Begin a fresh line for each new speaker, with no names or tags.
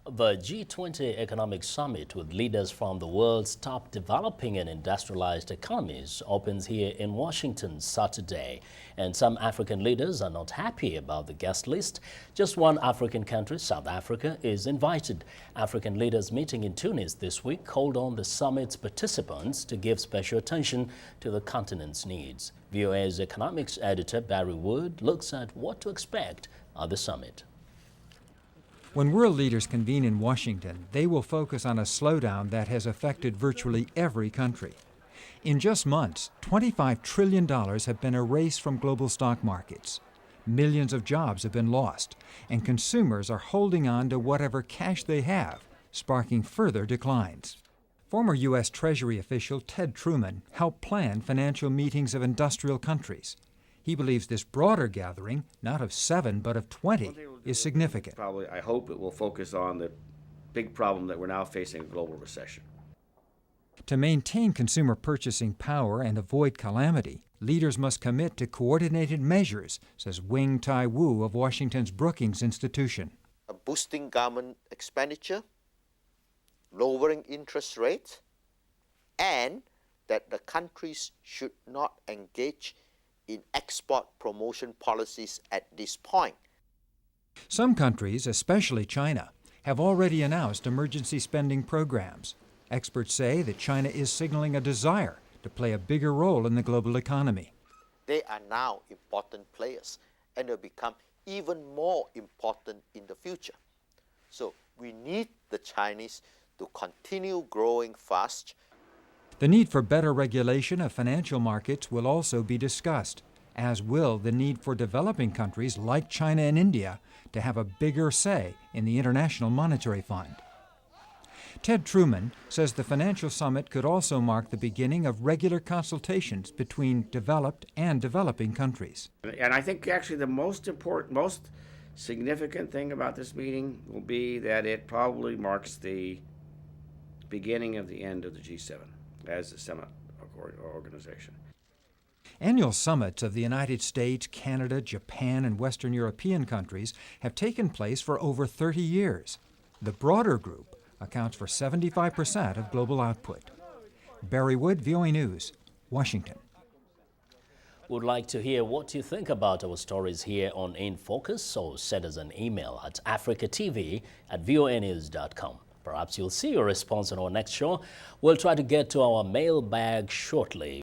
The G20 Economic Summit with leaders from the world's top developing and industrialized economies opens here in Washington Saturday. And some African leaders are not happy about the guest list. Just one African country, South Africa, is invited. African leaders meeting in Tunis this week called on the summit's participants to give special attention to the continent's needs. VOA's economics editor Barry Wood looks at what to expect at the summit.
When world leaders convene in Washington, they will focus on a slowdown that has affected virtually every country. In just months, $25 trillion have been erased from global stock markets. Millions of jobs have been lost, and consumers are holding on to whatever cash they have, sparking further declines. Former U.S. Treasury official Ted Truman helped plan financial meetings of industrial countries. He believes this broader gathering, not of 7 but of 20, is significant.
Probably, I hope it will focus on the big problem that we're now facing, a global recession.
To maintain consumer purchasing power and avoid calamity, leaders must commit to coordinated measures, says Wing Tai Wu of Washington's Brookings Institution.
Boosting government expenditure, lowering interest rates, and that the countries should not engage in export promotion policies at this point.
Some countries, especially China, have already announced emergency spending programs. Experts say that China is signaling a desire to play a bigger role in the global economy.
They are now important players and will become even more important in the future. So we need the Chinese to continue growing fast.
The need for better regulation of financial markets will also be discussed, as will the need for developing countries like China and India to have a bigger say in the International Monetary Fund. Ted Truman says the financial summit could also mark the beginning of regular consultations between developed and developing countries.
And I think actually the most significant thing about this meeting will be that it probably marks the beginning of the end of the G7 as a summit organization.
Annual summits of the United States, Canada, Japan, and Western European countries have taken place for over 30 years. The broader group accounts for 75% of global output. Barry Wood, VOA News, Washington.
Would like to hear what you think about our stories here on In Focus, so send us an email at africatv@voanews.com. Perhaps you'll see your response on our next show. We'll try to get to our mailbag shortly.